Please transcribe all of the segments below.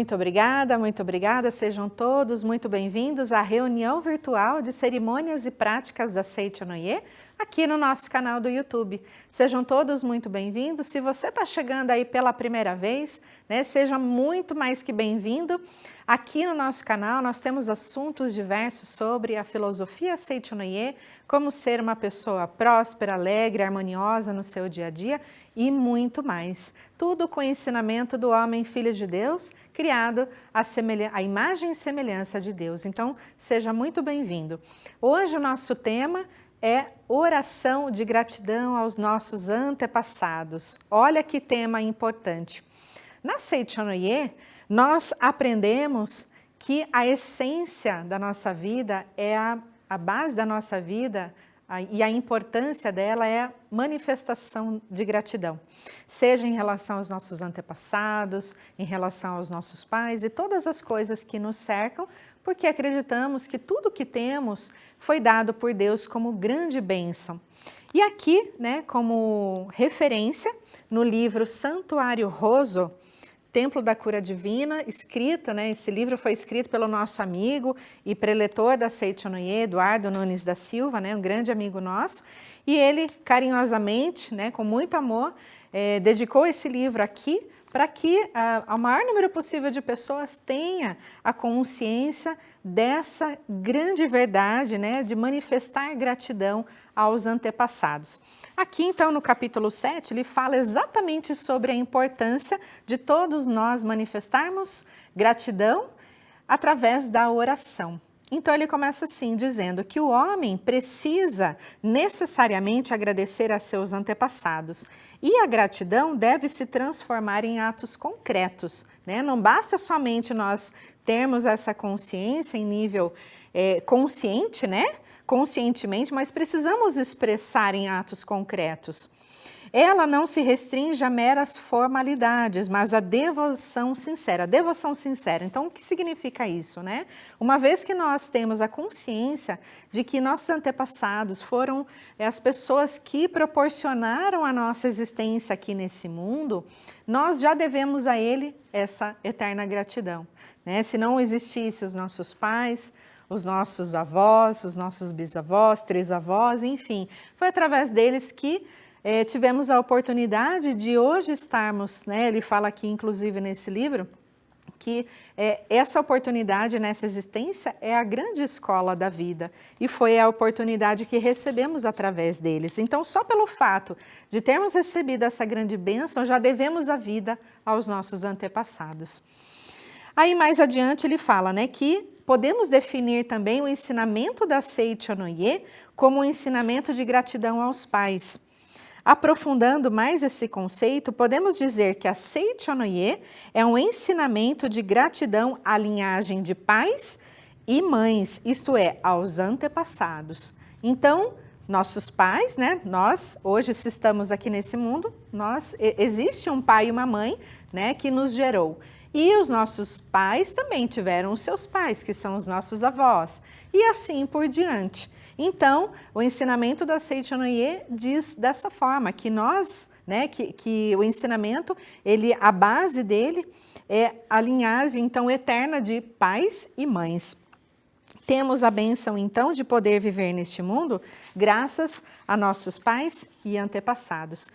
Muito obrigada. Sejam todos muito bem-vindos à reunião virtual de cerimônias e práticas da Seichonoye, aqui no nosso canal do YouTube. Sejam todos muito bem-vindos. Se você está chegando aí pela primeira vez, né, seja muito mais que bem-vindo. Aqui no nosso canal nós temos assuntos diversos sobre a filosofia Seichonoye, como ser uma pessoa próspera, alegre, harmoniosa no seu dia a dia e muito mais. Tudo com o ensinamento do homem filho de Deus, criado à imagem e semelhança de Deus. Então, seja muito bem-vindo. Hoje o nosso tema é oração de gratidão aos nossos antepassados. Olha que tema importante. Na Seichonoye, nós aprendemos que a essência da nossa vida é a base da nossa vida, e a importância dela é a manifestação de gratidão, seja em relação aos nossos antepassados, em relação aos nossos pais e todas as coisas que nos cercam, porque acreditamos que tudo que temos foi dado por Deus como grande bênção. E aqui, né, como referência, no livro Santuário Roso, Templo da Cura Divina, escrito, né, esse livro foi escrito pelo nosso amigo e preletor da Seichonoye, Eduardo Nunes da Silva, né, um grande amigo nosso, e ele carinhosamente, né, com muito amor, dedicou esse livro aqui para que o maior número possível de pessoas tenha a consciência dessa grande verdade, né, de manifestar gratidão aos antepassados. Aqui, então, no capítulo 7, ele fala exatamente sobre a importância de todos nós manifestarmos gratidão através da oração. Então, ele começa assim, dizendo que o homem precisa necessariamente agradecer a seus antepassados e a gratidão deve se transformar em atos concretos, né? Não basta somente nós termos essa consciência em nível consciente, né? Conscientemente, mas precisamos expressar em atos concretos. Ela não se restringe a meras formalidades, mas a devoção sincera. Devoção sincera. Então, o que significa isso, né? Uma vez que nós temos a consciência de que nossos antepassados foram as pessoas que proporcionaram a nossa existência aqui nesse mundo, nós já devemos a ele essa eterna gratidão, né? Se não existissem os nossos pais, os nossos avós, os nossos bisavós, trisavós, enfim, foi através deles que tivemos a oportunidade de hoje estarmos, né, ele fala aqui inclusive nesse livro, que essa oportunidade nessa existência é a grande escola da vida e foi a oportunidade que recebemos através deles. Então, só pelo fato de termos recebido essa grande bênção, já devemos a vida aos nossos antepassados. Aí mais adiante ele fala, né, que podemos definir também o ensinamento da Seichonoye como um ensinamento de gratidão aos pais. Aprofundando mais esse conceito, podemos dizer que a Seichonoye é um ensinamento de gratidão à linhagem de pais e mães, isto é, aos antepassados. Então, nossos pais, né, nós, hoje se estamos aqui nesse mundo, existe um pai e uma mãe, né, que nos gerou. E os nossos pais também tiveram os seus pais, que são os nossos avós, e assim por diante. Então, o ensinamento da Seichonoye diz dessa forma, que nós, né, que o ensinamento, a base dele é a linhagem, então, eterna de pais e mães. Temos a bênção, então, de poder viver neste mundo graças a nossos pais e antepassados.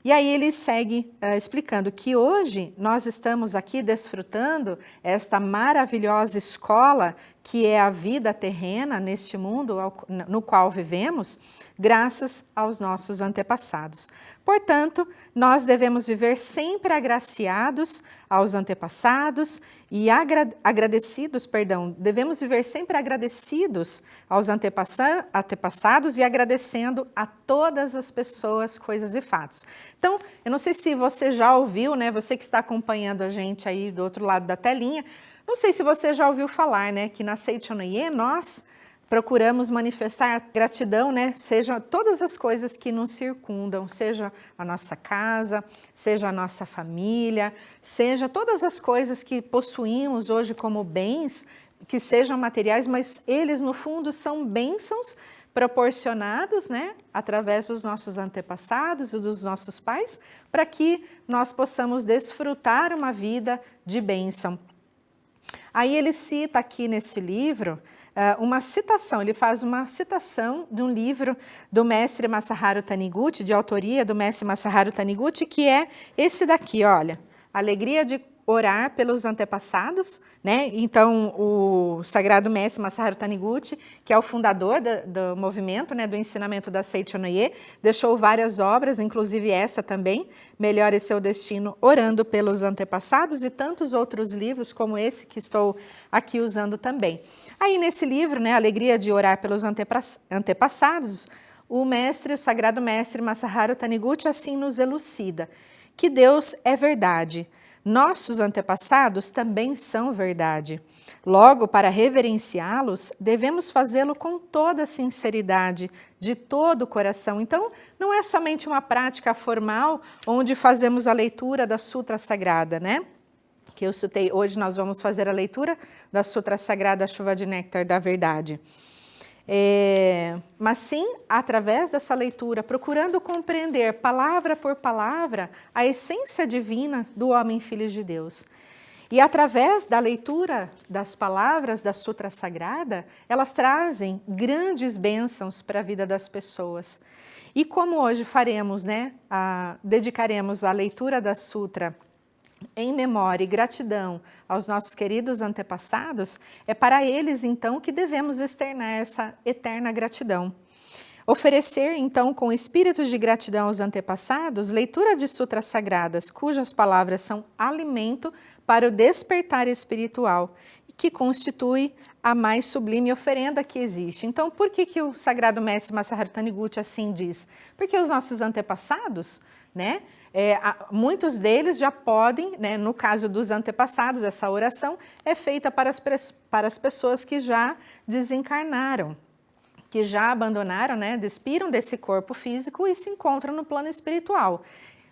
E aí ele segue explicando que hoje nós estamos aqui desfrutando esta maravilhosa escola que é a vida terrena neste mundo no qual vivemos, graças aos nossos antepassados. Portanto, nós devemos viver sempre agraciados aos antepassados e devemos viver sempre agradecidos aos antepassados e agradecendo a todas as pessoas, coisas e fatos. Então, eu não sei se você já ouviu, né, você que está acompanhando a gente aí do outro lado da telinha, não sei se você já ouviu falar, né, que na Seichonoye nós procuramos manifestar gratidão, né, seja todas as coisas que nos circundam, seja a nossa casa, seja a nossa família, seja todas as coisas que possuímos hoje como bens, que sejam materiais, mas eles no fundo são bênçãos proporcionados, né, através dos nossos antepassados e dos nossos pais, para que nós possamos desfrutar uma vida de bênção. Aí ele cita aqui nesse livro uma citação, ele faz uma citação de um livro do mestre Masaharu Taniguchi, de autoria do mestre Masaharu Taniguchi, que é esse daqui, olha, Alegria de Orar pelos Antepassados, né? Então, o sagrado mestre Masaharu Taniguchi, que é o fundador do movimento, né, do ensinamento da Seicho no Ie, deixou várias obras, inclusive essa também, Melhore Seu Destino Orando pelos Antepassados, e tantos outros livros como esse que estou aqui usando também. Aí nesse livro, né, Alegria de Orar pelos Antepassados, o sagrado mestre Masaharu Taniguchi assim nos elucida que Deus é verdade. Nossos antepassados também são verdade. Logo, para reverenciá-los, devemos fazê-lo com toda a sinceridade, de todo o coração. Então, não é somente uma prática formal onde fazemos a leitura da Sutra Sagrada, né? Que eu citei, hoje nós vamos fazer a leitura da Sutra Sagrada, a Chuva de Néctar da Verdade. Mas sim, através dessa leitura, procurando compreender palavra por palavra a essência divina do homem filho de Deus. E através da leitura das palavras da Sutra Sagrada, elas trazem grandes bênçãos para a vida das pessoas. E como hoje faremos, né, dedicaremos a leitura da Sutra em memória e gratidão aos nossos queridos antepassados, é para eles, então, que devemos externar essa eterna gratidão. Oferecer, então, com espíritos de gratidão aos antepassados, leitura de sutras sagradas, cujas palavras são alimento para o despertar espiritual, que constitui a mais sublime oferenda que existe. Então, por que o Sagrado Mestre Masaharu Taniguchi assim diz? Porque os nossos antepassados, né, muitos deles já podem, né, no caso dos antepassados, essa oração é feita para as pessoas que já desencarnaram, que já abandonaram, né, despiram desse corpo físico e se encontram no plano espiritual.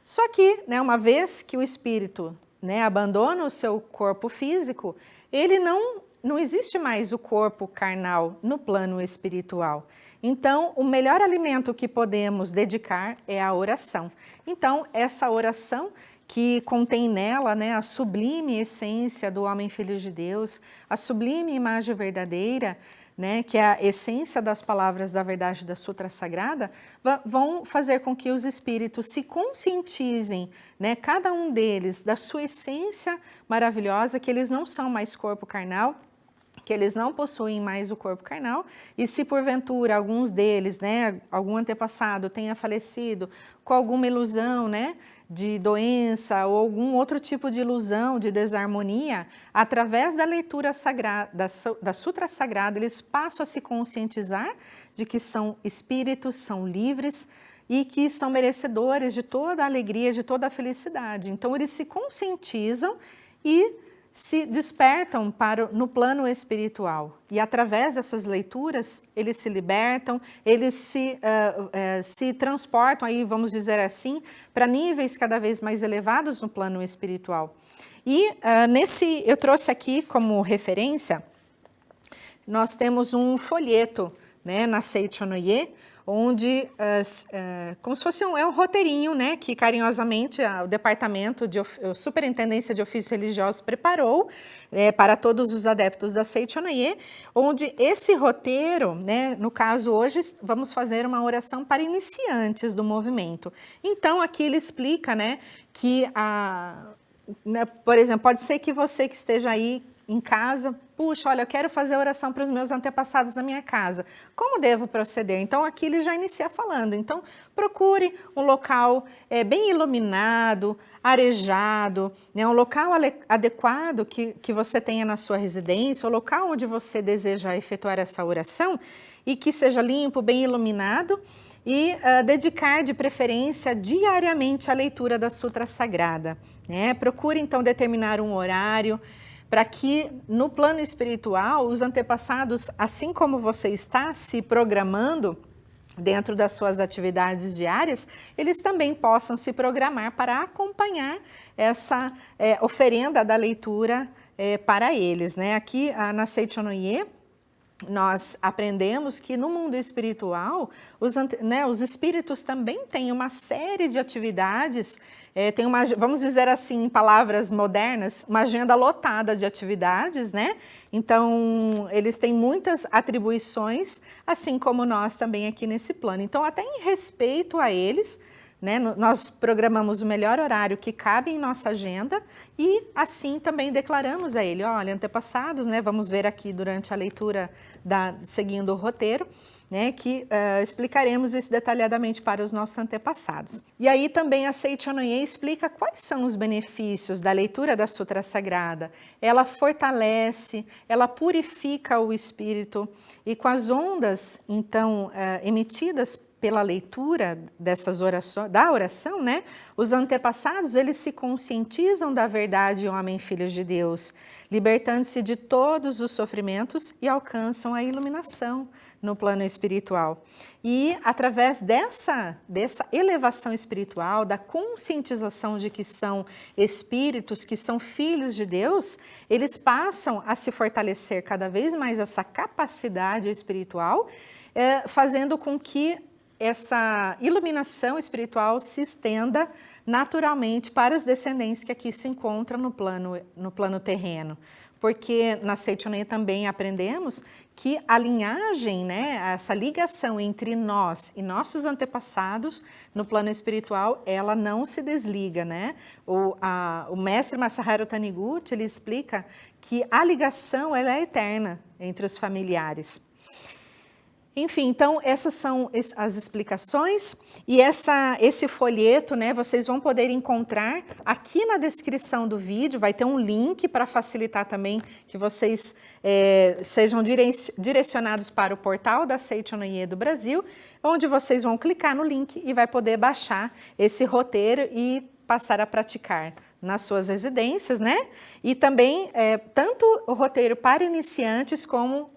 Só que, né, uma vez que o espírito, né, abandona o seu corpo físico, ele não existe mais o corpo carnal no plano espiritual. Então, o melhor alimento que podemos dedicar é a oração. Então, essa oração que contém nela, né, a sublime essência do homem filho de Deus, a sublime imagem verdadeira, né, que é a essência das palavras da verdade da Sutra Sagrada, vão fazer com que os espíritos se conscientizem, né, cada um deles, da sua essência maravilhosa, que eles não são mais corpo carnal, que eles não possuem mais o corpo carnal, e se porventura alguns deles, né, algum antepassado tenha falecido com alguma ilusão, né, de doença ou algum outro tipo de ilusão, de desarmonia, através da leitura sagrada, da Sutra Sagrada, eles passam a se conscientizar de que são espíritos, são livres e que são merecedores de toda a alegria, de toda a felicidade. Então eles se conscientizam e se despertam no plano espiritual. E através dessas leituras, eles se libertam, eles se transportam, aí, vamos dizer assim, para níveis cada vez mais elevados no plano espiritual. E eu trouxe aqui como referência, nós temos um folheto, né, na Seicho no Ie, onde, como se fosse um roteirinho, né, que carinhosamente o Departamento de Superintendência de Ofícios Religiosos preparou para todos os adeptos da Seicho no Ie, onde esse roteiro, né, no caso hoje, vamos fazer uma oração para iniciantes do movimento. Então, aqui ele explica, né, que, por exemplo, pode ser que você que esteja aí em casa, puxa, olha, eu quero fazer oração para os meus antepassados na minha casa. Como devo proceder? Então, aqui ele já inicia falando. Então, procure um local bem iluminado, arejado, né, um local adequado que você tenha na sua residência, o local onde você deseja efetuar essa oração e que seja limpo, bem iluminado, e dedicar de preferência diariamente a leitura da Sutra Sagrada, né? Procure, então, determinar um horário, para que no plano espiritual os antepassados, assim como você está se programando dentro das suas atividades diárias, eles também possam se programar para acompanhar essa oferenda da leitura para eles, né? Aqui na Seicho no Ie, nós aprendemos que no mundo espiritual, os espíritos também têm uma série de atividades, tem uma, vamos dizer assim, em palavras modernas, uma agenda lotada de atividades, né? Então, eles têm muitas atribuições, assim como nós também aqui nesse plano. Então, até em respeito a eles, né, nós programamos o melhor horário que cabe em nossa agenda e assim também declaramos a ele, olha, antepassados, né, vamos ver aqui durante a leitura seguindo o roteiro, né, que explicaremos isso detalhadamente para os nossos antepassados. E aí também a Seicho no Ie explica quais são os benefícios da leitura da Sutra Sagrada. Ela fortalece, ela purifica o espírito e com as ondas, então, emitidas pela leitura dessas orações, da oração, né? Os antepassados, eles se conscientizam da verdade, homem, filhos de Deus, libertando-se de todos os sofrimentos e alcançam a iluminação no plano espiritual. E através dessa elevação espiritual, da conscientização de que são espíritos, que são filhos de Deus, eles passam a se fortalecer cada vez mais essa capacidade espiritual, fazendo com que essa iluminação espiritual se estenda naturalmente para os descendentes que aqui se encontram no plano terreno. Porque na Seicho no Ie também aprendemos que a linhagem, né, essa ligação entre nós e nossos antepassados no plano espiritual, ela não se desliga, né? O mestre Masaharu Taniguchi, ele explica que a ligação ela é eterna entre os familiares. Enfim, então essas são as explicações e esse folheto, né, vocês vão poder encontrar aqui na descrição do vídeo, vai ter um link para facilitar também que vocês sejam direcionados para o portal da Seicho no Ie do Brasil, onde vocês vão clicar no link e vai poder baixar esse roteiro e passar a praticar nas suas residências, né? E também tanto o roteiro para iniciantes como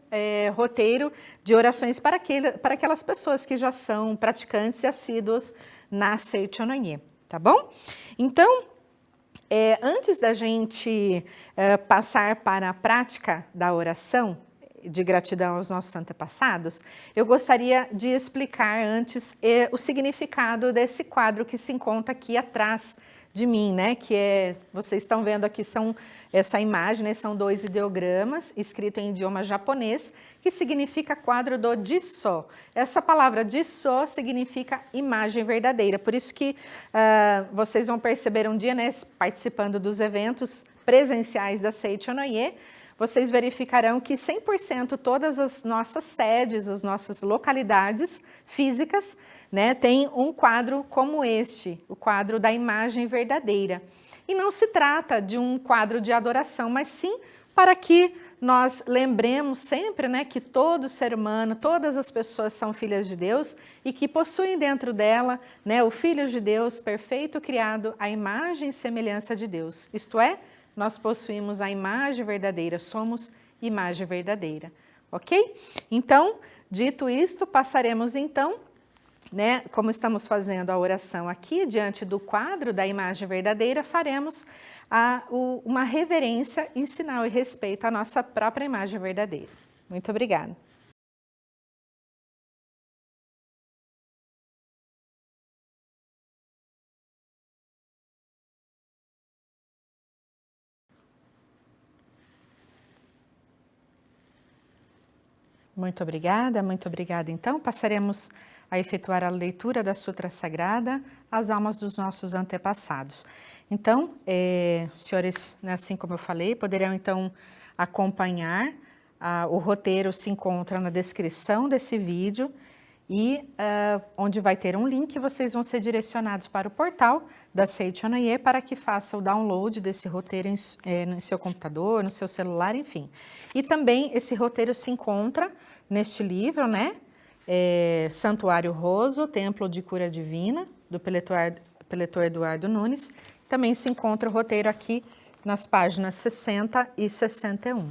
roteiro de orações para aquelas pessoas que já são praticantes e assíduos na Seicho no Ie, tá bom? Então, antes da gente passar para a prática da oração de gratidão aos nossos antepassados, eu gostaria de explicar antes o significado desse quadro que se encontra aqui atrás de mim, né, que vocês estão vendo aqui, essa imagem, né, são 2 ideogramas, escrito em idioma japonês, que significa quadro do Jisso. Essa palavra Jisso significa imagem verdadeira, por isso que vocês vão perceber um dia, né, participando dos eventos presenciais da Seicho no Ie, vocês verificarão que 100% todas as nossas sedes, as nossas localidades físicas, né, tem um quadro como este, o quadro da imagem verdadeira. E não se trata de um quadro de adoração, mas sim para que nós lembremos sempre, né, que todo ser humano, todas as pessoas são filhas de Deus e que possuem dentro dela, né, o Filho de Deus perfeito, criado à imagem e semelhança de Deus. Isto é, nós possuímos a imagem verdadeira, somos imagem verdadeira, ok? Então, dito isto, passaremos então, né, como estamos fazendo a oração aqui, diante do quadro da imagem verdadeira, faremos uma reverência em sinal e respeito à nossa própria imagem verdadeira. Muito obrigada. Muito obrigada, muito obrigada. Então, passaremos a efetuar a leitura da Sutra Sagrada às almas dos nossos antepassados. Então, senhores, né, assim como eu falei, poderão então acompanhar, o roteiro se encontra na descrição desse vídeo e onde vai ter um link, vocês vão ser direcionados para o portal da Seicho no Ie para que faça o download desse roteiro no seu computador, no seu celular, enfim. E também esse roteiro se encontra neste livro, né? Santuário Roso, Templo de Cura Divina, do Peletor Eduardo Nunes. Também se encontra o roteiro aqui nas páginas 60 e 61.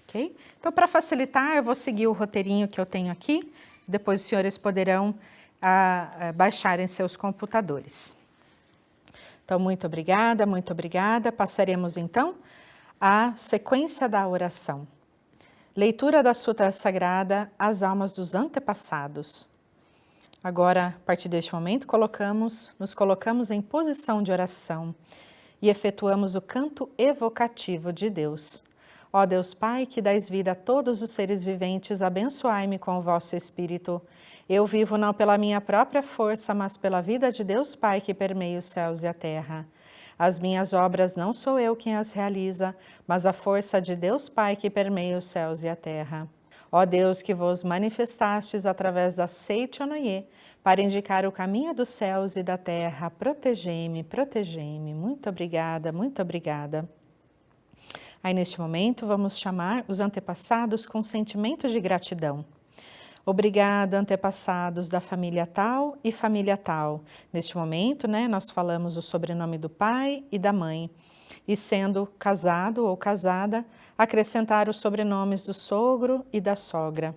Ok? Então, para facilitar, eu vou seguir o roteirinho que eu tenho aqui. Depois os senhores poderão baixar em seus computadores. Então, muito obrigada, muito obrigada. Passaremos então à sequência da oração. Leitura da Sutra Sagrada, As Almas dos Antepassados. Agora, a partir deste momento, nos colocamos em posição de oração e efetuamos o canto evocativo de Deus. Ó Deus Pai, que dais vida a todos os seres viventes, abençoai-me com o vosso Espírito. Eu vivo não pela minha própria força, mas pela vida de Deus Pai que permeia os céus e a terra. As minhas obras não sou eu quem as realiza, mas a força de Deus Pai que permeia os céus e a terra. Ó Deus, que vos manifestastes através da Seicho Noye, para indicar o caminho dos céus e da terra, protegei-me, protegei-me. Muito obrigada, muito obrigada. Aí, neste momento, vamos chamar os antepassados com sentimento de gratidão. Obrigada, antepassados da família tal e família tal. Neste momento, nós falamos o sobrenome do pai e da mãe. E sendo casado ou casada, acrescentar os sobrenomes do sogro e da sogra.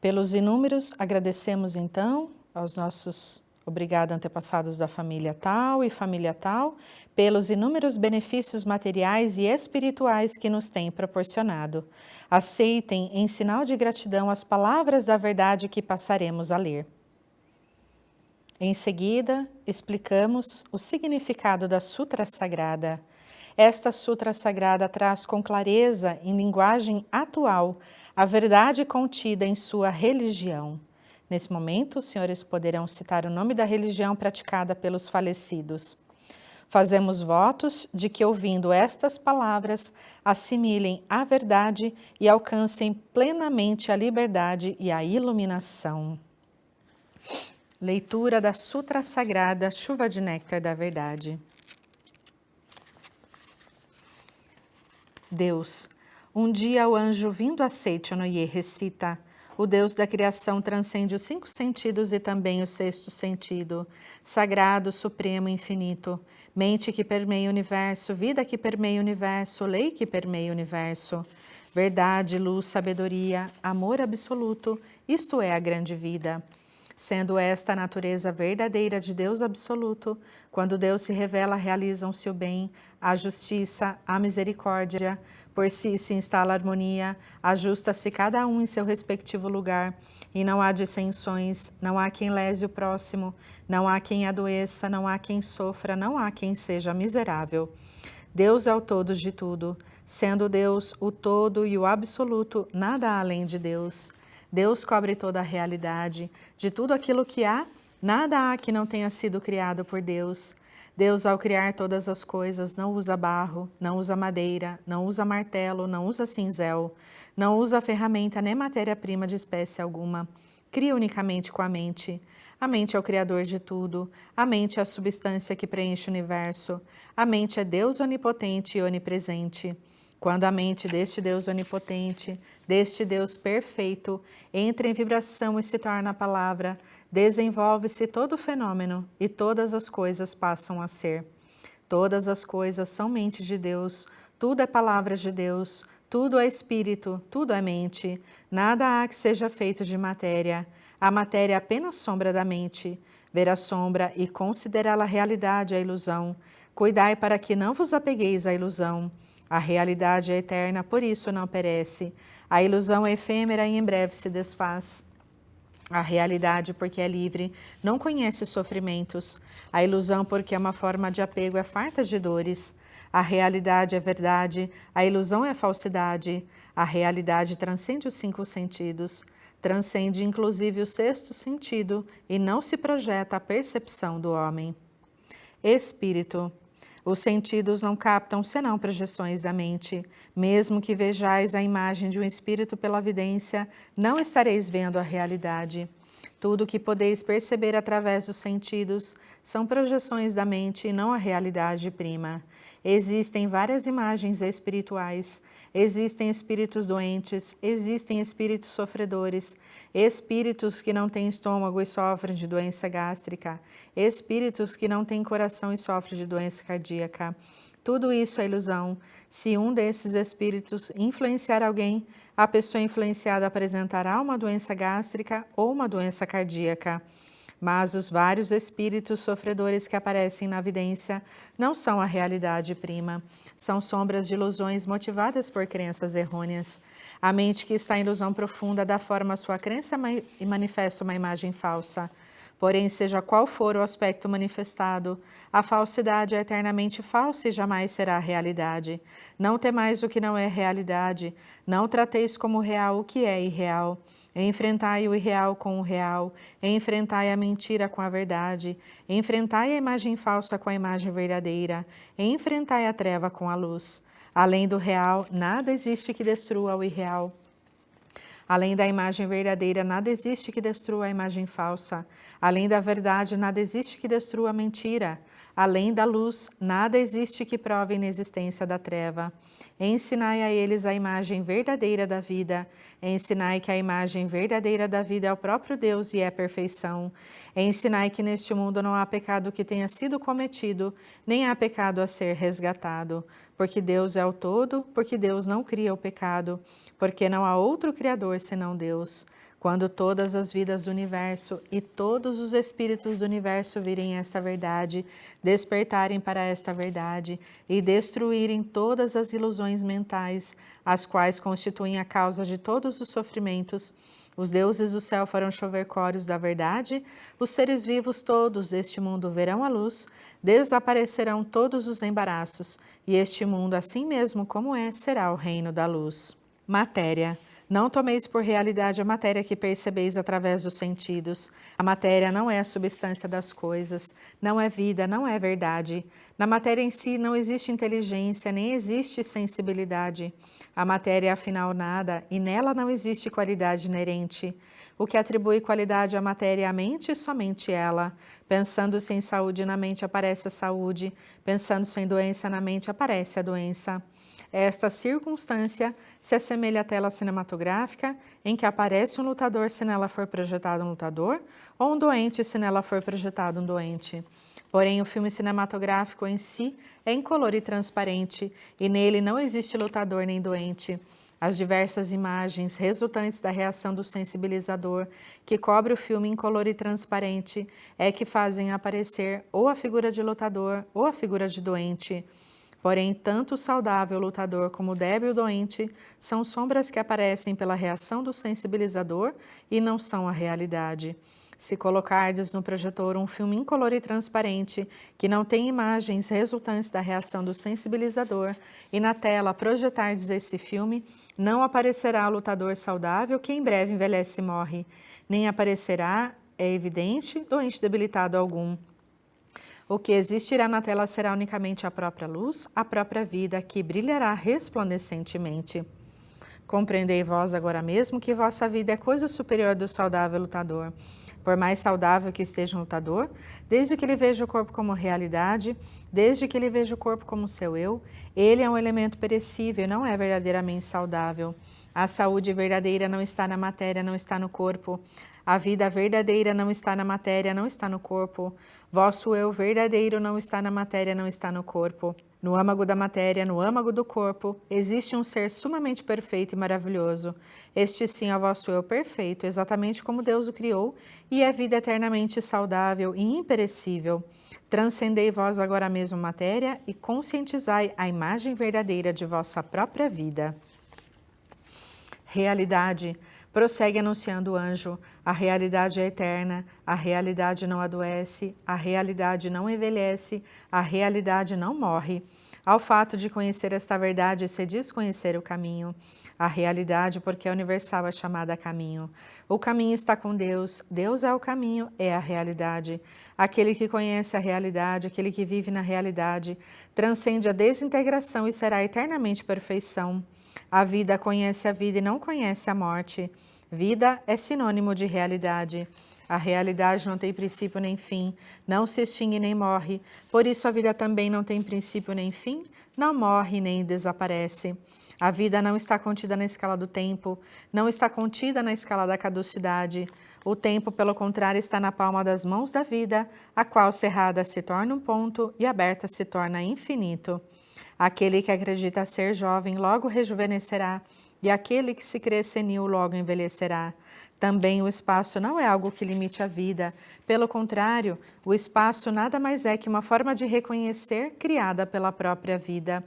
Pelos inúmeros, agradecemos então aos nossos obrigado antepassados da família tal e família tal, pelos inúmeros benefícios materiais e espirituais que nos têm proporcionado. Aceitem em sinal de gratidão as palavras da verdade que passaremos a ler. Em seguida, explicamos o significado da Sutra Sagrada. Esta Sutra Sagrada traz com clareza, em linguagem atual, a verdade contida em sua religião. Nesse momento, os senhores poderão citar o nome da religião praticada pelos falecidos. Fazemos votos de que, ouvindo estas palavras, assimilem a verdade e alcancem plenamente a liberdade e a iluminação. Leitura da Sutra Sagrada, Chuva de Néctar da Verdade. Deus, um dia o anjo vindo a Seicho Noye recita: o Deus da criação transcende os 5 sentidos e também o 6º sentido. Sagrado, supremo, infinito. Mente que permeia o universo, vida que permeia o universo, lei que permeia o universo. Verdade, luz, sabedoria, amor absoluto, isto é a grande vida. Sendo esta a natureza verdadeira de Deus absoluto, quando Deus se revela, realizam-se o bem, a justiça, a misericórdia, por si se instala a harmonia, ajusta-se cada um em seu respectivo lugar, e não há dissensões, não há quem lese o próximo, não há quem adoeça, não há quem sofra, não há quem seja miserável. Deus é o todo de tudo, sendo Deus o todo e o absoluto, nada há além de Deus. Deus cobre toda a realidade, de tudo aquilo que há, nada há que não tenha sido criado por Deus. Deus, ao criar todas as coisas, não usa barro, não usa madeira, não usa martelo, não usa cinzel, não usa ferramenta nem matéria-prima de espécie alguma. Cria unicamente com a mente. A mente é o criador de tudo, a mente é a substância que preenche o universo, a mente é Deus onipotente e onipresente. Quando a mente deste Deus onipotente, deste Deus perfeito, entra em vibração e se torna a palavra, desenvolve-se todo o fenômeno e todas as coisas passam a ser. Todas as coisas são mente de Deus, tudo é palavra de Deus, tudo é espírito, tudo é mente, nada há que seja feito de matéria. A matéria é apenas sombra da mente. Ver a sombra e considerá-la realidade é ilusão. Cuidai para que não vos apegueis à ilusão. A realidade é eterna, por isso não perece. A ilusão é efêmera e em breve se desfaz. A realidade, porque é livre, não conhece sofrimentos. A ilusão, porque é uma forma de apego, é farta de dores. A realidade é verdade, a ilusão é falsidade. A realidade transcende os 5 sentidos. Transcende inclusive o 6º sentido e não se projeta a percepção do homem. Espírito. Os sentidos não captam senão projeções da mente. Mesmo que vejais a imagem de um espírito pela vidência, não estareis vendo a realidade. Tudo o que podeis perceber através dos sentidos são projeções da mente e não a realidade prima. Existem várias imagens espirituais. Existem espíritos doentes, existem espíritos sofredores, espíritos que não têm estômago e sofrem de doença gástrica, espíritos que não têm coração e sofrem de doença cardíaca. Tudo isso é ilusão. Se um desses espíritos influenciar alguém, a pessoa influenciada apresentará uma doença gástrica ou uma doença cardíaca. Mas os vários espíritos sofredores que aparecem na vidência não são a realidade prima, são sombras de ilusões motivadas por crenças errôneas. A mente que está em ilusão profunda dá forma à sua crença e manifesta uma imagem falsa. Porém, seja qual for o aspecto manifestado, a falsidade é eternamente falsa e jamais será a realidade. Não temais o que não é realidade, não trateis como real o que é irreal. Enfrentai o irreal com o real, enfrentai a mentira com a verdade, enfrentai a imagem falsa com a imagem verdadeira, enfrentai a treva com a luz. Além do real, nada existe que destrua o irreal. Além da imagem verdadeira, nada existe que destrua a imagem falsa. Além da verdade, nada existe que destrua a mentira. Além da luz, nada existe que prove a inexistência da treva. Ensinai a eles a imagem verdadeira da vida. Ensinai que a imagem verdadeira da vida é o próprio Deus e é perfeição. Ensinai que neste mundo não há pecado que tenha sido cometido, nem há pecado a ser resgatado. Porque Deus é o todo, porque Deus não cria o pecado, porque não há outro Criador senão Deus. Quando todas as vidas do universo e todos os espíritos do universo virem esta verdade, despertarem para esta verdade e destruírem todas as ilusões mentais, as quais constituem a causa de todos os sofrimentos, os deuses do céu farão chover córios da verdade, os seres vivos todos deste mundo verão a luz, desaparecerão todos os embaraços, e este mundo, assim mesmo como é, será o reino da luz. Matéria. Não tomeis por realidade a matéria que percebeis através dos sentidos. A matéria não é a substância das coisas, não é vida, não é verdade. Na matéria em si não existe inteligência, nem existe sensibilidade. A matéria é afinal nada, e nela não existe qualidade inerente. O que atribui qualidade à matéria é a mente e somente ela. Pensando-se em saúde na mente aparece a saúde, pensando-se em doença na mente aparece a doença. Esta circunstância se assemelha à tela cinematográfica, em que aparece um lutador se nela for projetado um lutador, ou um doente se nela for projetado um doente. Porém, o filme cinematográfico em si é incolor e transparente, e nele não existe lutador nem doente. As diversas imagens resultantes da reação do sensibilizador, que cobre o filme incolor e transparente, é que fazem aparecer ou a figura de lutador ou a figura de doente. Porém, tanto o saudável lutador como o débil doente são sombras que aparecem pela reação do sensibilizador e não são a realidade. Se colocardes no projetor um filme incolor e transparente, que não tem imagens resultantes da reação do sensibilizador, e na tela projetardes esse filme, não aparecerá o lutador saudável que em breve envelhece e morre, nem aparecerá, é evidente, doente debilitado algum. O que existirá na tela será unicamente a própria luz, a própria vida, que brilhará resplandecentemente. Compreendei vós agora mesmo que vossa vida é coisa superior do saudável lutador. Por mais saudável que esteja um lutador, desde que ele veja o corpo como realidade, desde que ele veja o corpo como seu eu, ele é um elemento perecível e não é verdadeiramente saudável. A saúde verdadeira não está na matéria, não está no corpo. A vida verdadeira não está na matéria, não está no corpo. Vosso eu verdadeiro não está na matéria, não está no corpo. No âmago da matéria, no âmago do corpo, existe um ser sumamente perfeito e maravilhoso. Este sim é o vosso eu perfeito, exatamente como Deus o criou, e é vida eternamente saudável e imperecível. Transcendei vós agora mesmo a matéria e conscientizai a imagem verdadeira de vossa própria vida. Realidade. Prossegue anunciando o anjo, a realidade é eterna, a realidade não adoece, a realidade não envelhece, a realidade não morre. Ao fato de conhecer esta verdade se diz conhecer o caminho. A realidade, porque é universal, é chamada caminho. O caminho está com Deus, Deus é o caminho, é a realidade. Aquele que conhece a realidade, aquele que vive na realidade, transcende a desintegração e será eternamente perfeição. A vida conhece a vida e não conhece a morte. Vida é sinônimo de realidade. A realidade não tem princípio nem fim, não se extingue nem morre. Por isso a vida também não tem princípio nem fim, não morre nem desaparece. A vida não está contida na escala do tempo, não está contida na escala da caducidade. O tempo, pelo contrário, está na palma das mãos da vida, a qual cerrada se torna um ponto e aberta se torna infinito. Aquele que acredita ser jovem logo rejuvenescerá, e aquele que se crê senil logo envelhecerá. Também o espaço não é algo que limite a vida. Pelo contrário, o espaço nada mais é que uma forma de reconhecer criada pela própria vida.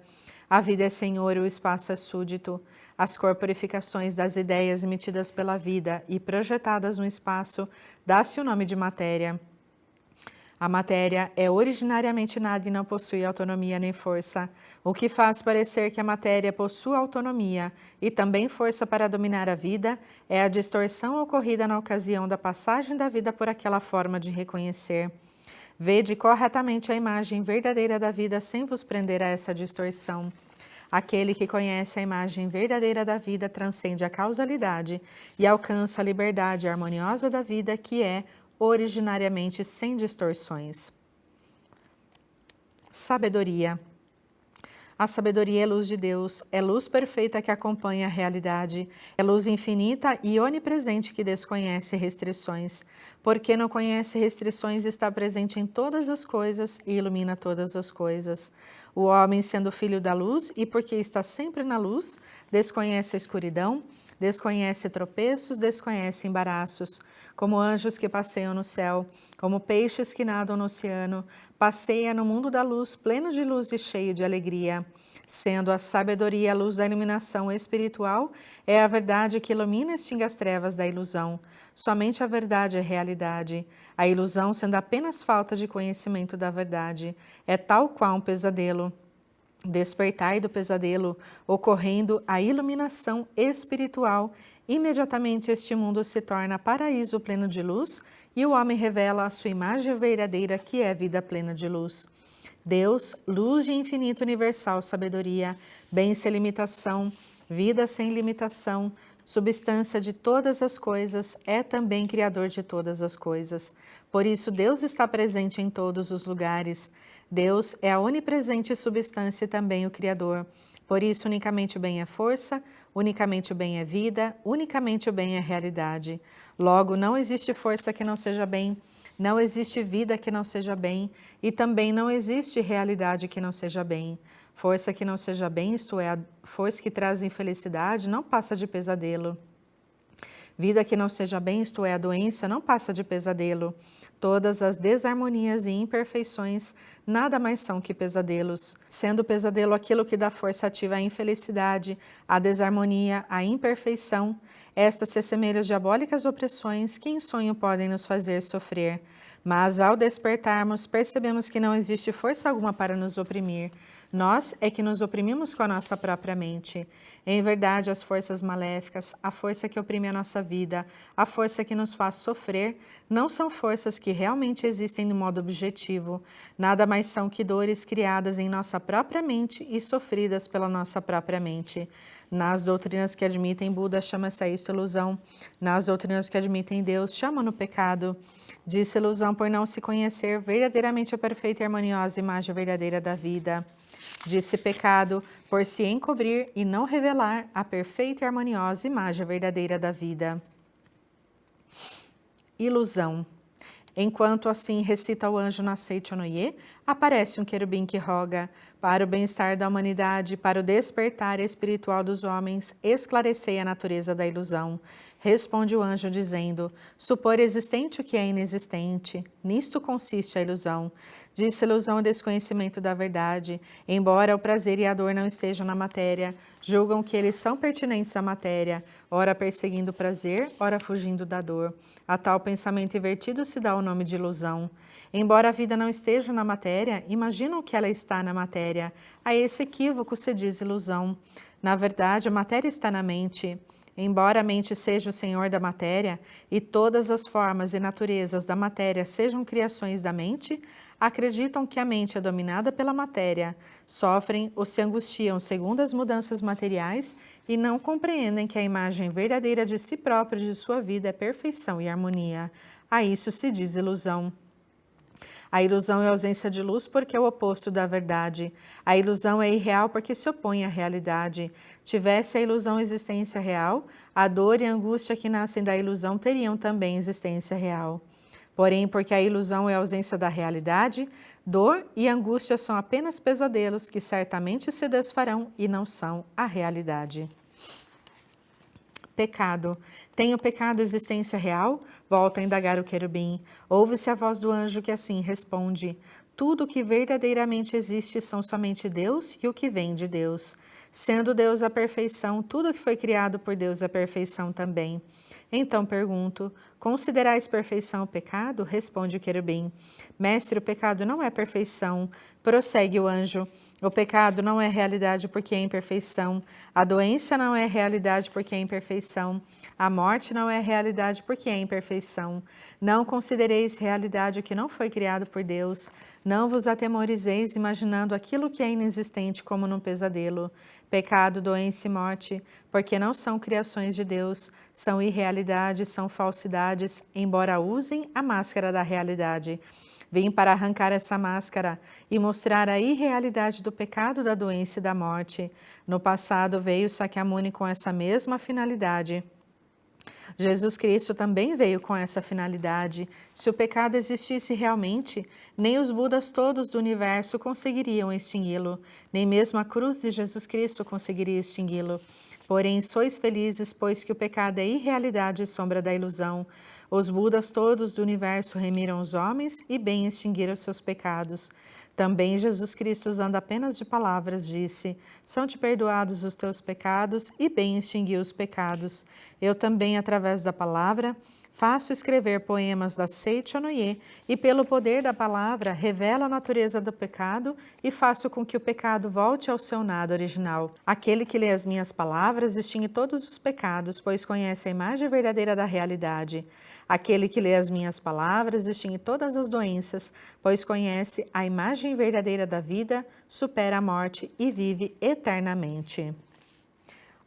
A vida é senhor e o espaço é súdito. As corporificações das ideias emitidas pela vida e projetadas no espaço dá-se o nome de matéria. A matéria é originariamente nada e não possui autonomia nem força, o que faz parecer que a matéria possui autonomia e também força para dominar a vida é a distorção ocorrida na ocasião da passagem da vida por aquela forma de reconhecer. Vede corretamente a imagem verdadeira da vida sem vos prender a essa distorção. Aquele que conhece a imagem verdadeira da vida transcende a causalidade e alcança a liberdade harmoniosa da vida que é originariamente sem distorções. Sabedoria. A sabedoria é luz de Deus, é luz perfeita que acompanha a realidade, é luz infinita e onipresente que desconhece restrições. Porque não conhece restrições, está presente em todas as coisas e ilumina todas as coisas. O homem, sendo filho da luz e porque está sempre na luz, desconhece a escuridão, desconhece tropeços, desconhece embaraços. Como anjos que passeiam no céu, como peixes que nadam no oceano, passeia no mundo da luz, pleno de luz e cheio de alegria. Sendo a sabedoria a luz da iluminação espiritual, é a verdade que ilumina e extingue as trevas da ilusão. Somente a verdade é realidade. A ilusão, sendo apenas falta de conhecimento da verdade, é tal qual um pesadelo. Despertai do pesadelo, ocorrendo a iluminação espiritual, imediatamente este mundo se torna paraíso pleno de luz e o homem revela a sua imagem verdadeira, que é vida plena de luz. Deus, luz de infinito universal sabedoria, bem sem limitação, vida sem limitação, substância de todas as coisas, é também criador de todas as coisas. Por isso Deus está presente em todos os lugares. Deus é a onipresente substância e também o Criador. Por isso, unicamente o bem é força, unicamente o bem é vida, unicamente o bem é realidade. Logo, não existe força que não seja bem, não existe vida que não seja bem, e também não existe realidade que não seja bem. Força que não seja bem, isto é, a força que traz infelicidade, não passa de pesadelo. Vida que não seja bem, isto é, a doença, não passa de pesadelo. Todas as desarmonias e imperfeições nada mais são que pesadelos. Sendo pesadelo aquilo que dá força ativa à infelicidade, à desarmonia, à imperfeição, estas se assemelham às diabólicas opressões que em sonho podem nos fazer sofrer. Mas ao despertarmos, percebemos que não existe força alguma para nos oprimir. Nós é que nos oprimimos com a nossa própria mente. Em verdade, as forças maléficas, a força que oprime a nossa vida, a força que nos faz sofrer, não são forças que realmente existem de modo objetivo. Nada mais são que dores criadas em nossa própria mente e sofridas pela nossa própria mente. Nas doutrinas que admitem Buda, chama-se a isto ilusão. Nas doutrinas que admitem Deus, chamam-no pecado. Diz ilusão por não se conhecer verdadeiramente a perfeita e harmoniosa imagem verdadeira da vida. Disse pecado por se encobrir e não revelar a perfeita e harmoniosa imagem verdadeira da vida. Ilusão. Enquanto assim recita o anjo na Seichonoye, aparece um querubim que roga para o bem-estar da humanidade, para o despertar espiritual dos homens, esclarecei a natureza da ilusão. Responde o anjo dizendo, supor existente o que é inexistente, nisto consiste a ilusão. Disse ilusão o desconhecimento da verdade, embora o prazer e a dor não estejam na matéria, julgam que eles são pertinentes à matéria, ora perseguindo o prazer, ora fugindo da dor. A tal pensamento invertido se dá o nome de ilusão. Embora a vida não esteja na matéria, imaginam que ela está na matéria. A esse equívoco se diz ilusão. Na verdade, a matéria está na mente. Embora a mente seja o senhor da matéria e todas as formas e naturezas da matéria sejam criações da mente, acreditam que a mente é dominada pela matéria, sofrem ou se angustiam segundo as mudanças materiais e não compreendem que a imagem verdadeira de si própria e de sua vida é perfeição e harmonia. A isso se diz ilusão. A ilusão é a ausência de luz porque é o oposto da verdade. A ilusão é irreal porque se opõe à realidade. Tivesse a ilusão existência real, a dor e a angústia que nascem da ilusão teriam também existência real. Porém, porque a ilusão é a ausência da realidade, dor e angústia são apenas pesadelos que certamente se desfarão e não são a realidade. Pecado. Tem o pecado existência real? Volta a indagar o querubim. Ouve-se a voz do anjo que assim responde: tudo o que verdadeiramente existe são somente Deus e o que vem de Deus. Sendo Deus a perfeição, tudo o que foi criado por Deus é perfeição também. Então pergunto: considerais perfeição o pecado? Responde o querubim: mestre, o pecado não é perfeição. Prossegue o anjo: o pecado não é realidade porque é imperfeição. A doença não é realidade porque é imperfeição. A morte não é realidade porque é imperfeição. Não considereis realidade o que não foi criado por Deus. Não vos atemorizeis imaginando aquilo que é inexistente como num pesadelo. Pecado, doença e morte, porque não são criações de Deus, são irrealidades, são falsidades, embora usem a máscara da realidade. Vim para arrancar essa máscara e mostrar a irrealidade do pecado, da doença e da morte. No passado veio Sakyamuni com essa mesma finalidade. Jesus Cristo também veio com essa finalidade. Se o pecado existisse realmente, nem os Budas todos do universo conseguiriam extingui-lo, nem mesmo a cruz de Jesus Cristo conseguiria extingui-lo. Porém, sois felizes, pois que o pecado é irrealidade e sombra da ilusão. Os Budas todos do universo remiram os homens e bem extinguiram seus pecados. Também Jesus Cristo, usando apenas de palavras, disse: são-te perdoados os teus pecados e bem extingui os pecados. Eu também, através da palavra, faço escrever poemas da Seichonoye e, pelo poder da palavra, revelo a natureza do pecado e faço com que o pecado volte ao seu nada original. Aquele que lê as minhas palavras extingue todos os pecados, pois conhece a imagem verdadeira da realidade. Aquele que lê as minhas palavras extingue todas as doenças, pois conhece a imagem verdadeira da vida, supera a morte e vive eternamente.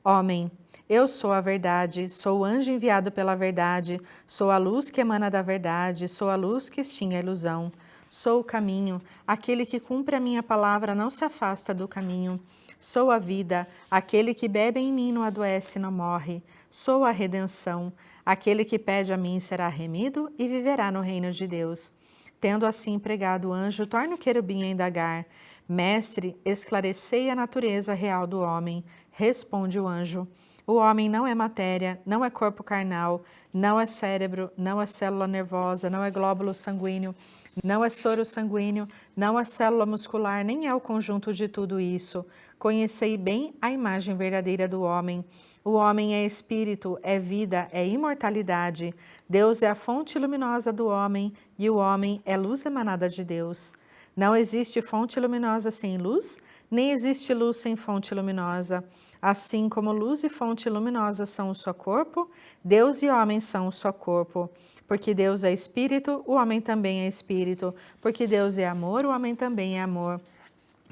Homem, eu sou a verdade, sou o anjo enviado pela verdade, sou a luz que emana da verdade, sou a luz que extingue a ilusão. Sou o caminho, aquele que cumpre a minha palavra não se afasta do caminho. Sou a vida, aquele que bebe em mim não adoece, não morre. Sou a redenção, aquele que pede a mim será remido e viverá no reino de Deus. Tendo assim pregado o anjo, torna o querubim a indagar: mestre, esclarecei a natureza real do homem. Responde o anjo: o homem não é matéria, não é corpo carnal, não é cérebro, não é célula nervosa, não é glóbulo sanguíneo, não é soro sanguíneo, não é célula muscular, nem é o conjunto de tudo isso. Conhecei bem a imagem verdadeira do homem. O homem é espírito, é vida, é imortalidade. Deus é a fonte luminosa do homem e o homem é luz emanada de Deus. Não existe fonte luminosa sem luz, nem existe luz sem fonte luminosa. Assim como luz e fonte luminosa são um só corpo, Deus e homem são um só corpo. Porque Deus é espírito, o homem também é espírito. Porque Deus é amor, o homem também é amor.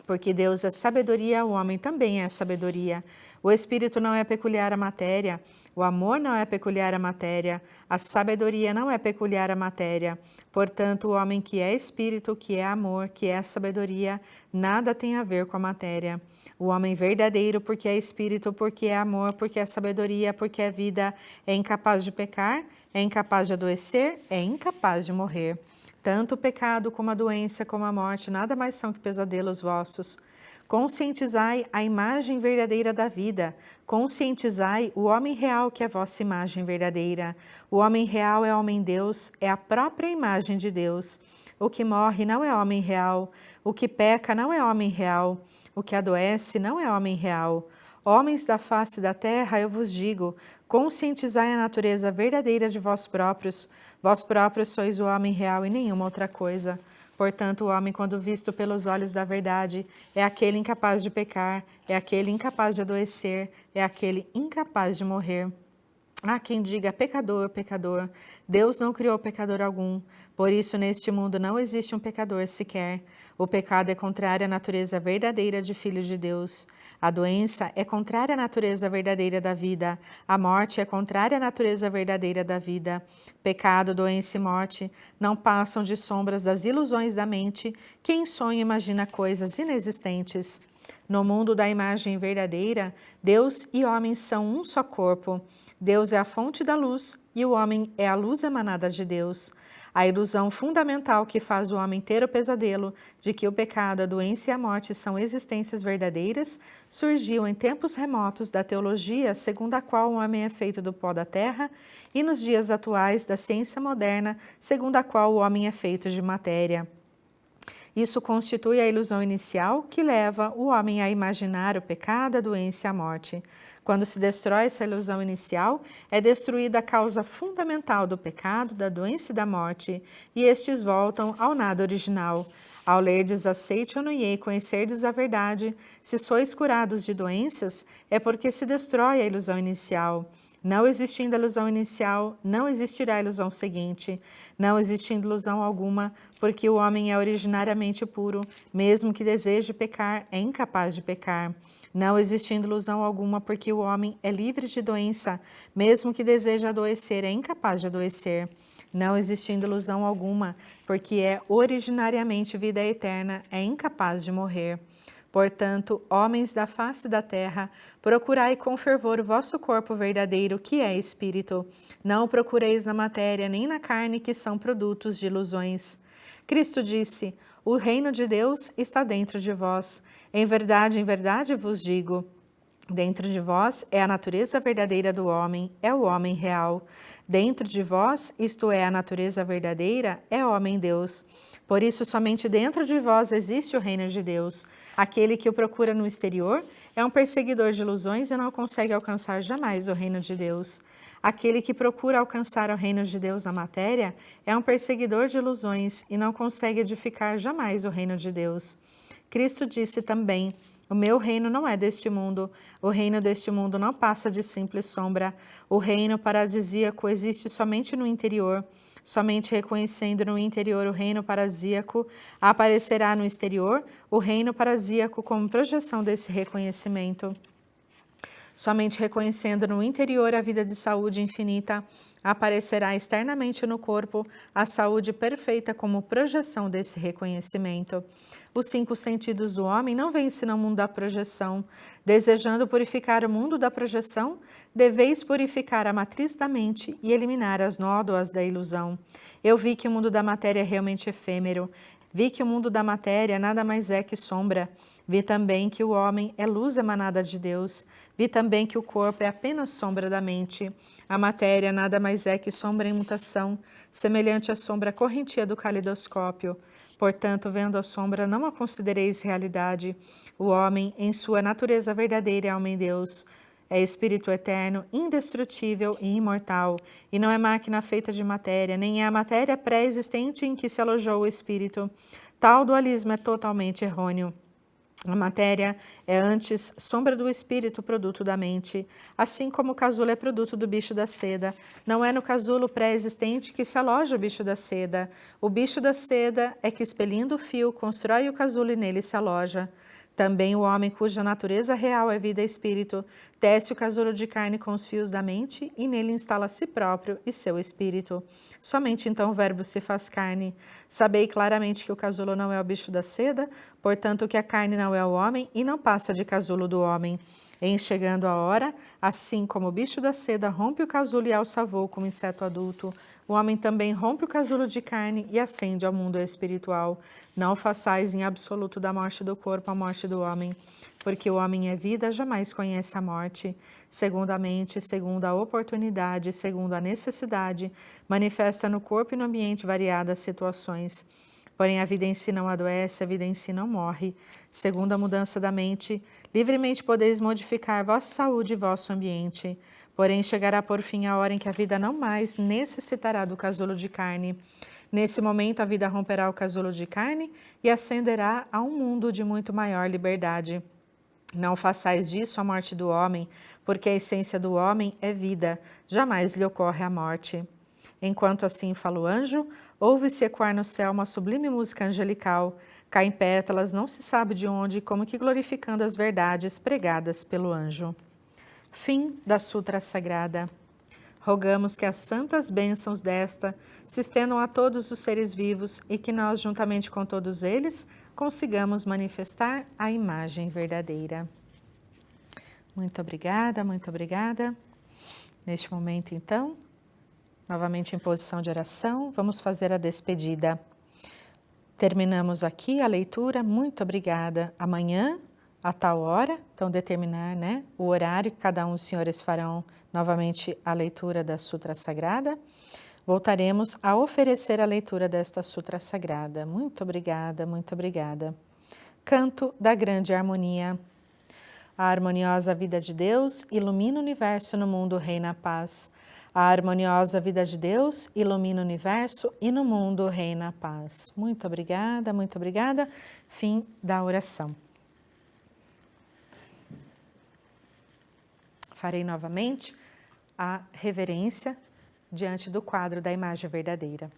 Porque Deus é sabedoria, o homem também é sabedoria. O espírito não é peculiar à matéria, o amor não é peculiar à matéria, a sabedoria não é peculiar à matéria. Portanto, o homem que é espírito, que é amor, que é sabedoria, nada tem a ver com a matéria. O homem verdadeiro, porque é espírito, porque é amor, porque é sabedoria, porque é vida, é incapaz de pecar, é incapaz de adoecer, é incapaz de morrer. Tanto o pecado como a doença como a morte nada mais são que pesadelos vossos. Conscientizai a imagem verdadeira da vida. Conscientizai o homem real que é vossa imagem verdadeira. O homem real é homem-deus, é a própria imagem de Deus. O que morre não é homem real. O que peca não é homem real. O que adoece não é homem real. Homens da face da terra, eu vos digo, conscientizai a natureza verdadeira de vós próprios. Vós próprios sois o homem real e nenhuma outra coisa. Portanto, o homem, quando visto pelos olhos da verdade, é aquele incapaz de pecar, é aquele incapaz de adoecer, é aquele incapaz de morrer. Há quem diga pecador, pecador. Deus não criou pecador algum. Por isso, neste mundo não existe um pecador sequer. O pecado é contrário à natureza verdadeira de filho de Deus. A doença é contrária à natureza verdadeira da vida. A morte é contrária à natureza verdadeira da vida. Pecado, doença e morte não passam de sombras das ilusões da mente, que em sonho imagina coisas inexistentes. No mundo da imagem verdadeira, Deus e homem são um só corpo. Deus é a fonte da luz e o homem é a luz emanada de Deus. A ilusão fundamental que faz o homem ter o pesadelo de que o pecado, a doença e a morte são existências verdadeiras surgiu em tempos remotos da teologia segundo a qual o homem é feito do pó da terra e nos dias atuais da ciência moderna segundo a qual o homem é feito de matéria. Isso constitui a ilusão inicial que leva o homem a imaginar o pecado, a doença e a morte. Quando se destrói essa ilusão inicial, é destruída a causa fundamental do pecado, da doença e da morte, e estes voltam ao nada original. Ao lerdes a Seichonoye e conhecerdes a verdade, se sois curados de doenças, é porque se destrói a ilusão inicial. Não existindo a ilusão inicial, não existirá a ilusão seguinte. Não existindo ilusão alguma, porque o homem é originariamente puro, mesmo que deseje pecar, é incapaz de pecar. Não existindo ilusão alguma, porque o homem é livre de doença, mesmo que deseje adoecer, é incapaz de adoecer. Não existindo ilusão alguma, porque é originariamente vida eterna, é incapaz de morrer. Portanto, homens da face da terra, procurai com fervor o vosso corpo verdadeiro, que é espírito. Não o procureis na matéria nem na carne, que são produtos de ilusões. Cristo disse: o reino de Deus está dentro de vós. Em verdade vos digo, dentro de vós é a natureza verdadeira do homem, é o homem real. Dentro de vós, isto é, a natureza verdadeira, é homem-deus. Por isso, somente dentro de vós existe o reino de Deus. Aquele que o procura no exterior é um perseguidor de ilusões e não consegue alcançar jamais o reino de Deus. Aquele que procura alcançar o reino de Deus na matéria é um perseguidor de ilusões e não consegue edificar jamais o reino de Deus. Cristo disse também: o meu reino não é deste mundo. O reino deste mundo não passa de simples sombra. O reino paradisíaco existe somente no interior. Somente reconhecendo no interior o reino paradisíaco, aparecerá no exterior o reino paradisíaco como projeção desse reconhecimento. Somente reconhecendo no interior a vida de saúde infinita, aparecerá externamente no corpo a saúde perfeita como projeção desse reconhecimento. Os 5 sentidos do homem não veem senão o mundo da projeção. Desejando purificar o mundo da projeção, deveis purificar a matriz da mente e eliminar as nódoas da ilusão. Eu vi que o mundo da matéria é realmente efêmero. Vi que o mundo da matéria nada mais é que sombra. Vi também que o homem é luz emanada de Deus. Vi também que o corpo é apenas sombra da mente. A matéria nada mais é que sombra em mutação, semelhante à sombra correntia do calidoscópio. Portanto, vendo a sombra, não a considereis realidade. O homem, em sua natureza verdadeira, é homem-deus. É espírito eterno, indestrutível e imortal, e não é máquina feita de matéria, nem é a matéria pré-existente em que se alojou o espírito. Tal dualismo é totalmente errôneo. A matéria é antes sombra do espírito, produto da mente, assim como o casulo é produto do bicho da seda. Não é no casulo pré-existente que se aloja o bicho da seda. O bicho da seda é que, expelindo o fio, constrói o casulo e nele se aloja. Também o homem cuja natureza real é vida e espírito, tece o casulo de carne com os fios da mente e nele instala si próprio e seu espírito. Somente então o verbo se faz carne. Sabei claramente que o casulo não é o bicho da seda, portanto que a carne não é o homem e não passa de casulo do homem. Em chegando a hora, assim como o bicho da seda rompe o casulo e alça voo como inseto adulto, o homem também rompe o casulo de carne e ascende ao mundo espiritual. Não façais em absoluto da morte do corpo a morte do homem, porque o homem é vida, jamais conhece a morte. Segundo a mente, segundo a oportunidade, segundo a necessidade, manifesta no corpo e no ambiente variadas situações. Porém, a vida em si não adoece, a vida em si não morre. Segundo a mudança da mente, livremente podeis modificar vossa saúde e vosso ambiente. Porém, chegará por fim a hora em que a vida não mais necessitará do casulo de carne. Nesse momento, a vida romperá o casulo de carne e ascenderá a um mundo de muito maior liberdade. Não façais disso a morte do homem, porque a essência do homem é vida, jamais lhe ocorre a morte. Enquanto assim fala o anjo, ouve-se ecoar no céu uma sublime música angelical. Caem pétalas, não se sabe de onde, como que glorificando as verdades pregadas pelo anjo. Fim da Sutra Sagrada. Rogamos que as santas bênçãos desta se estendam a todos os seres vivos e que nós, juntamente com todos eles, consigamos manifestar a imagem verdadeira. Muito obrigada, muito obrigada. Neste momento, então, novamente em posição de oração, vamos fazer a despedida. Terminamos aqui a leitura, muito obrigada. Amanhã, a tal hora, então determinar, né, o horário que cada um dos senhores farão novamente a leitura da Sutra Sagrada. Voltaremos a oferecer a leitura desta Sutra Sagrada. Muito obrigada, muito obrigada. Canto da Grande Harmonia. A harmoniosa vida de Deus ilumina o universo, no mundo reina a paz. A harmoniosa vida de Deus ilumina o universo e no mundo reina a paz. Muito obrigada, muito obrigada. Fim da oração. Farei novamente a reverência diante do quadro da imagem verdadeira.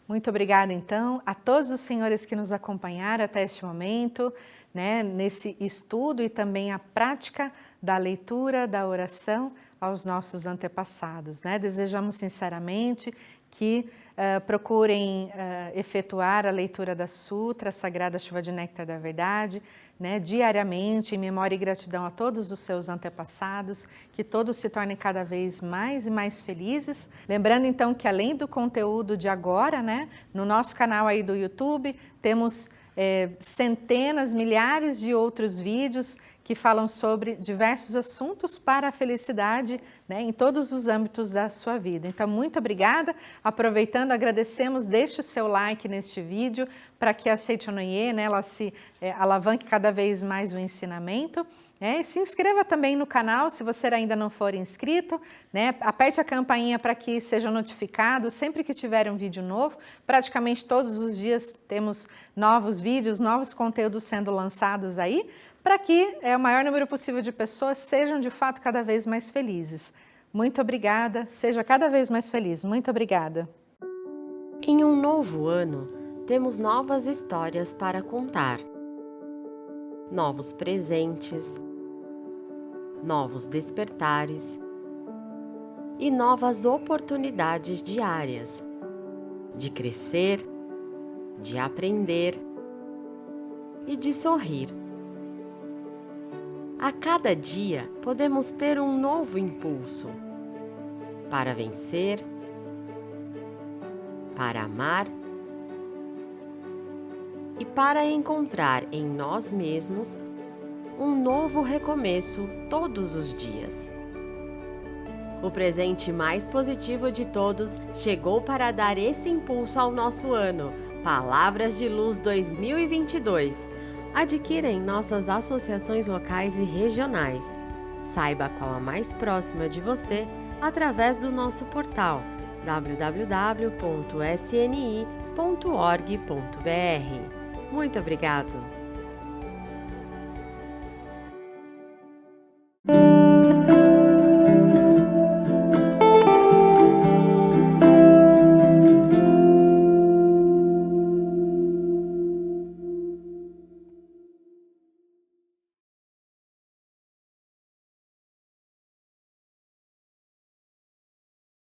Muito obrigada, então, a todos os senhores que nos acompanharam até este momento, né, nesse estudo e também a prática da leitura, da oração aos nossos antepassados, né? Desejamos sinceramente que procurem efetuar a leitura da Sutra, a Sagrada Chuva de Néctar da Verdade, né, diariamente, em memória e gratidão a todos os seus antepassados, que todos se tornem cada vez mais e mais felizes. Lembrando então que além do conteúdo de agora, né, no nosso canal aí do YouTube, temos centenas, milhares de outros vídeos que falam sobre diversos assuntos para a felicidade, né, em todos os âmbitos da sua vida. Então, muito obrigada. Aproveitando, agradecemos, deixe o seu like neste vídeo para que a Seichonoye, né, ela se alavanque cada vez mais o ensinamento. E se inscreva também no canal, se você ainda não for inscrito, né? Aperte a campainha para que seja notificado sempre que tiver um vídeo novo. Praticamente todos os dias temos novos vídeos, novos conteúdos sendo lançados aí, para que o maior número possível de pessoas sejam de fato cada vez mais felizes. Muito obrigada, seja cada vez mais feliz. Muito obrigada. Em um novo ano, temos novas histórias para contar, novos presentes, novos despertares e novas oportunidades diárias de crescer, de aprender e de sorrir. A cada dia podemos ter um novo impulso para vencer, para amar e para encontrar em nós mesmos um novo recomeço todos os dias. O presente mais positivo de todos chegou para dar esse impulso ao nosso ano. Palavras de Luz 2022. Adquira em nossas associações locais e regionais. Saiba qual a mais próxima de você através do nosso portal www.sni.org.br. Muito obrigado!